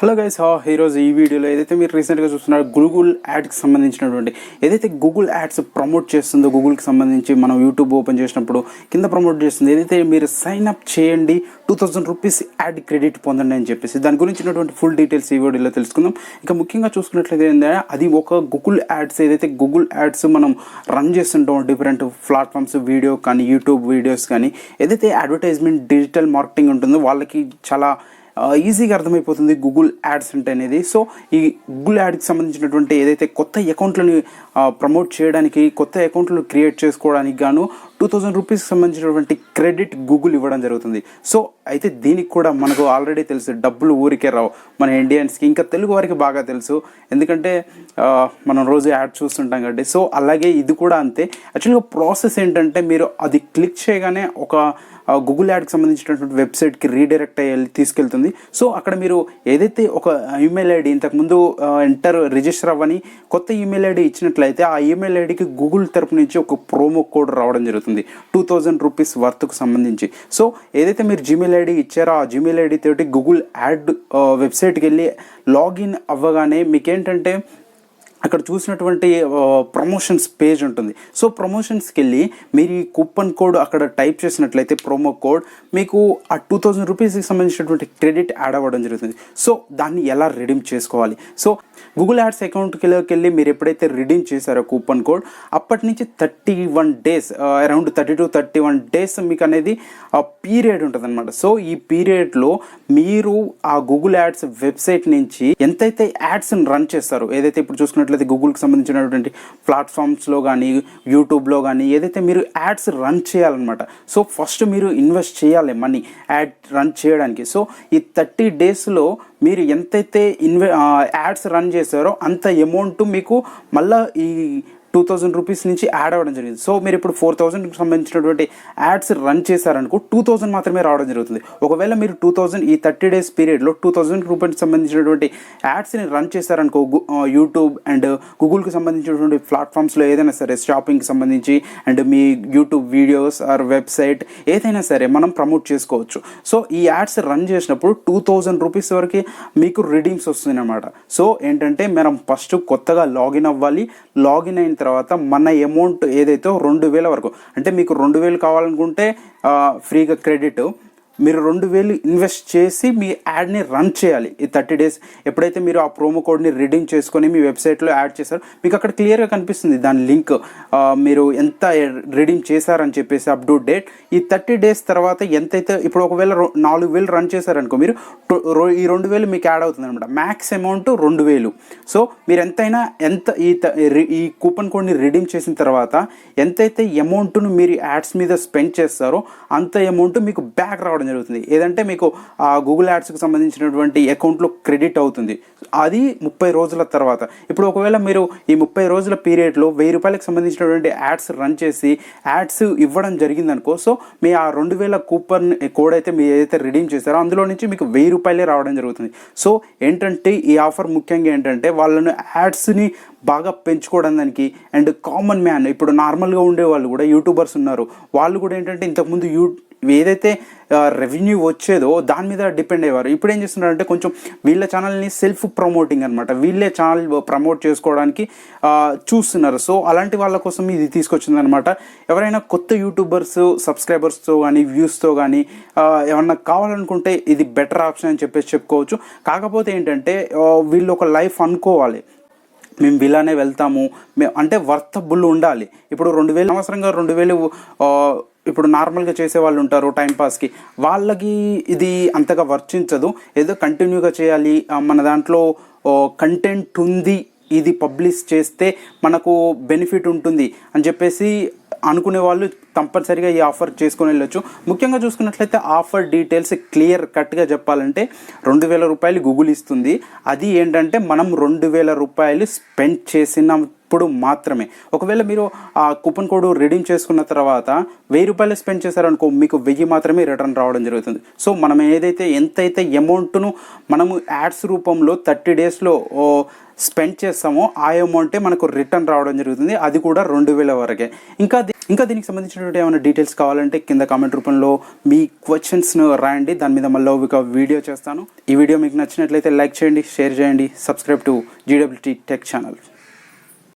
Hello guys, ఈరోజు ఈ వీడియోలో ఏదైతే మీరు రీసెంట్గా చూస్తున్నారో గూగుల్ యాడ్కి సంబంధించినటువంటి ఏదైతే గూగుల్ యాడ్స్ ప్రమోట్ చేస్తుందో గూగుల్కి సంబంధించి మనం యూట్యూబ్ ఓపెన్ చేసినప్పుడు కింద ప్రమోట్ చేస్తుంది ఏదైతే మీరు సైన్ అప్ చేయండి 2000 రూపీస్ యాడ్ క్రెడిట్ పొందండి అని చెప్పేసి దాని గురించినటువంటి ఫుల్ డీటెయిల్స్ ఈ వీడియోలో తెలుసుకుందాం. ఇక ముఖ్యంగా చూసుకున్నట్లయితే ఏంటంటే అది ఒక గూగుల్ యాడ్స్ ఏదైతే గూగుల్ యాడ్స్ మనం రన్ చేస్తుంటాం డిఫరెంట్ ప్లాట్ఫామ్స్ వీడియో కానీ యూట్యూబ్ వీడియోస్ కానీ ఏదైతే అడ్వర్టైజ్మెంట్ డిజిటల్ మార్కెటింగ్ ఉంటుందో వాళ్ళకి చాలా ఈజీగా అర్థమైపోతుంది గూగుల్ యాడ్స్ అంటే అనేది. సో ఈ గూగుల్ యాడ్కి సంబంధించినటువంటి ఏదైతే కొత్త అకౌంట్లని ప్రమోట్ చేయడానికి కొత్త అకౌంట్లు క్రియేట్ చేసుకోవడానికి గాను 2000 రూపీస్కి సంబంధించినటువంటి క్రెడిట్ గూగుల్ ఇవ్వడం జరుగుతుంది. సో అయితే దీనికి కూడా మనకు ఆల్రెడీ తెలుసు డబ్బులు ఊరికే రావు మన ఇండియన్స్కి, ఇంకా తెలుగు వారికి బాగా తెలుసు ఎందుకంటే మనం రోజు యాడ్ చూస్తుంటాం కాబట్టి. సో అలాగే ఇది కూడా అంతే. యాక్చువల్గా ప్రాసెస్ ఏంటంటే మీరు అది క్లిక్ చేయగానే ఒక గూగుల్ యాడ్కి సంబంధించినటువంటి వెబ్సైట్కి రీడైరెక్ట్ అయ్యి తీసుకెళ్తుంది. సో అక్కడ మీరు ఏదైతే ఒక ఈమెయిల్ ఐడి ఇంతకుముందు రిజిస్టర్ అవ్వని కొత్త ఈమెయిల్ ఐడి ఇచ్చినట్లయితే ఆ ఈమెయిల్ ఐడికి గూగుల్ తరపు నుంచి ఒక ప్రోమో కోడ్ రావడం జరుగుతుంది 2000 రూపీస్ వర్త్కు సంబంధించి. సో ఏదైతే మీరు జీమెయిల్ ఐడి ఇచ్చారో ఆ జీమెయిల్ ఐడి తోటి గూగుల్ యాడ్ వెబ్సైట్కి వెళ్ళి లాగిన్ అవ్వగానే మీకేంటంటే అక్కడ చూసినటువంటి ప్రమోషన్స్ పేజ్ ఉంటుంది. సో ప్రమోషన్స్కి వెళ్ళి మీరు ఈ కూపన్ కోడ్ అక్కడ టైప్ చేసినట్లయితే ప్రోమో కోడ్ మీకు ఆ 2000 రూపీస్కి సంబంధించినటువంటి క్రెడిట్ యాడ్ అవ్వడం జరుగుతుంది. సో దాన్ని ఎలా రిడీమ్ చేసుకోవాలి? సో గూగుల్ యాడ్స్ అకౌంట్కి వెళ్ళి మీరు ఎప్పుడైతే రిడీమ్ చేశారో కూపన్ కోడ్ అప్పటి నుంచి 31 డేస్ అరౌండ్ 31 డేస్ మీకు అనేది పీరియడ్ ఉంటుంది అనమాట. సో ఈ పీరియడ్లో మీరు ఆ గూగుల్ యాడ్స్ వెబ్సైట్ నుంచి ఎంతైతే యాడ్స్ని రన్ చేస్తారో ఏదైతే ఇప్పుడు చూసుకున్నట్లయితే గూగుల్కి సంబంధించినటువంటి ప్లాట్ఫామ్స్లో కానీ యూట్యూబ్లో కానీ ఏదైతే మీరు యాడ్స్ రన్ చేయాలన్నమాట. సో ఫస్ట్ మీరు ఇన్వెస్ట్ చేయాలి మనీ యాడ్ రన్ చేయడానికి. సో ఈ 30 డేస్లో మీరు ఎంతైతే యాడ్స్ రన్ చేశారో అంత అమౌంట్ మీకు మళ్ళీ ఈ 2000 రూపీస్ నుంచి యాడ్ అవ్వడం జరిగింది. సో మీరు ఇప్పుడు 4000కి సంబంధించినటువంటి యాడ్స్ రన్ చేశారనుకో 2000 మాత్రమే రావడం జరుగుతుంది. ఒకవేళ మీరు 2000 ఈ 30 డేస్ పీరియడ్లో 2000 రూపీస్కి సంబంధించినటువంటి యాడ్స్ని రన్ చేశారనుకో యూట్యూబ్ అండ్ గూగుల్కి సంబంధించినటువంటి ప్లాట్ఫామ్స్లో ఏదైనా సరే షాపింగ్కి సంబంధించి అండ్ మీ యూట్యూబ్ వీడియోస్ ఆర్ వెబ్సైట్ ఏదైనా సరే మనం ప్రమోట్ చేసుకోవచ్చు. సో ఈ యాడ్స్ రన్ చేసినప్పుడు 2000 రూపీస్ వరకు మీకు రిడీమ్స్ వస్తుంది అన్నమాట. సో ఏంటంటే మనం ఫస్ట్ కొత్తగా లాగిన్ అవ్వాలి. లాగిన్ అయిన తర్వాత మన అమౌంట్ ఏదైతే 2000 వరకు అంటే మీకు 2000 కావాలనుకుంటే ఫ్రీగా క్రెడిట్ మీరు 2000 ఇన్వెస్ట్ చేసి మీ యాడ్ని రన్ చేయాలి ఈ 30 డేస్. ఎప్పుడైతే మీరు ఆ ప్రోమో కోడ్ని రిడీమ్ చేసుకొని మీ వెబ్సైట్లో యాడ్ చేశారో మీకు అక్కడ క్లియర్గా కనిపిస్తుంది దాని లింక్, మీరు ఎంత రిడీమ్ చేశారని చెప్పేసి అప్ టు డేట్. ఈ 30 డేస్ తర్వాత ఎంతైతే ఇప్పుడు ఒకవేళ 4000 రన్ చేశారనుకో మీరు ఈ 2000 మీకు యాడ్ అవుతుంది అనమాట. Max amount 2000. సో మీరు ఈ కూపన్ కోడ్ని రిడీమ్ చేసిన తర్వాత ఎంతైతే అమౌంట్ను మీరు యాడ్స్ మీద స్పెండ్ చేస్తారో అంత అమౌంట్ మీకు బ్యాక్ రావడం జరుగుతుంది. ఏదంటే మీకు ఆ గూగుల్ యాడ్స్కి సంబంధించినటువంటి అకౌంట్లో క్రెడిట్ అవుతుంది. అది 30 రోజుల తర్వాత. ఇప్పుడు ఒకవేళ మీరు ఈ 30 రోజుల పీరియడ్లో 1000 రూపాయలకు సంబంధించినటువంటి యాడ్స్ రన్ చేసి యాడ్స్ ఇవ్వడం జరిగిందనుకో సో మీ ఆ 2000 కూపన్ కోడ్ అయితే మీరు ఏదైతే రిడీమ్ చేశారో అందులో నుంచి మీకు 1000 రూపాయలే రావడం జరుగుతుంది. సో ఏంటంటే ఈ ఆఫర్ ముఖ్యంగా ఏంటంటే వాళ్ళను యాడ్స్ని బాగా పెంచుకోవడానికి అండ్ కామన్ మ్యాన్ ఇప్పుడు నార్మల్గా ఉండే వాళ్ళు కూడా యూట్యూబర్స్ ఉన్నారు. వాళ్ళు కూడా ఏంటంటే ఇంతకుముందు ఏదైతే రెవెన్యూ వచ్చేదో దాని మీద డిపెండ్ అయ్యేవారు. ఇప్పుడు ఏం చేస్తున్నారంటే కొంచెం వీళ్ళ ఛానల్ని సెల్ఫ్ ప్రమోటింగ్ అనమాట, వీళ్ళే ఛానల్ ప్రమోట్ చేసుకోవడానికి చూస్తున్నారు. సో అలాంటి వాళ్ళ కోసం ఇది తీసుకొచ్చిందనమాట. ఎవరైనా కొత్త యూట్యూబర్స్ సబ్స్క్రైబర్స్తో కానీ వ్యూస్తో కానీ ఏమన్నా కావాలనుకుంటే ఇది బెటర్ ఆప్షన్ అని చెప్పేసి చెప్పుకోవచ్చు. కాకపోతే ఏంటంటే వీళ్ళు ఒక లైఫ్ అనుకోవాలి, మేము ఇలానే వెళ్తాము అంటే వర్తబుల్ ఉండాలి. ఇప్పుడు 2000 అవసరంగా 2000 ఇప్పుడు నార్మల్గా చేసే వాళ్ళు ఉంటారు టైంపాస్కి, వాళ్ళకి ఇది అంతగా వర్తించదు. ఏదో కంటిన్యూగా చేయాలి, మన దాంట్లో కంటెంట్ ఉంది, ఇది పబ్లిష్ చేస్తే మనకు బెనిఫిట్ ఉంటుంది అని చెప్పేసి అనుకునే వాళ్ళు కంపల్సరీగా ఈ ఆఫర్ చేసుకొని వెళ్ళొచ్చు. ముఖ్యంగా చూసుకున్నట్లయితే ఆఫర్ డీటెయిల్స్ క్లియర్ కట్గా చెప్పాలంటే 2000 రూపాయలు గూగుల్ ఇస్తుంది. అది ఏంటంటే మనం 2000 రూపాయలు స్పెండ్ చేసినప్పుడు మాత్రమే. ఒకవేళ మీరు ఆ కూపన్ కోడ్ రిడీమ్ చేసుకున్న తర్వాత 1000 రూపాయలు స్పెండ్ చేశారనుకో మీకు 1000 మాత్రమే రిటర్న్ రావడం జరుగుతుంది. సో మనం ఎంతైతే అమౌంట్ను మనము యాడ్స్ రూపంలో 30 డేస్లో స్పెండ్ చేస్తామో ఆ అమౌంటే మనకు రిటర్న్ రావడం జరుగుతుంది. అది కూడా 2000 వరకే. ఇంకా ఇంకా దీనికి సంబంధించినటువంటి ఏమైనా డీటెయిల్స్ కావాలంటే కింద కామెంట్ రూపంలో మీ క్వశ్చన్స్ను రాయండి, దాని మీద మళ్ళీ ఒక వీడియో చేస్తాను. ఈ వీడియో మీకు నచ్చినట్లయితే లైక్ చేయండి, షేర్ చేయండి, subscribe to GWT tech channel.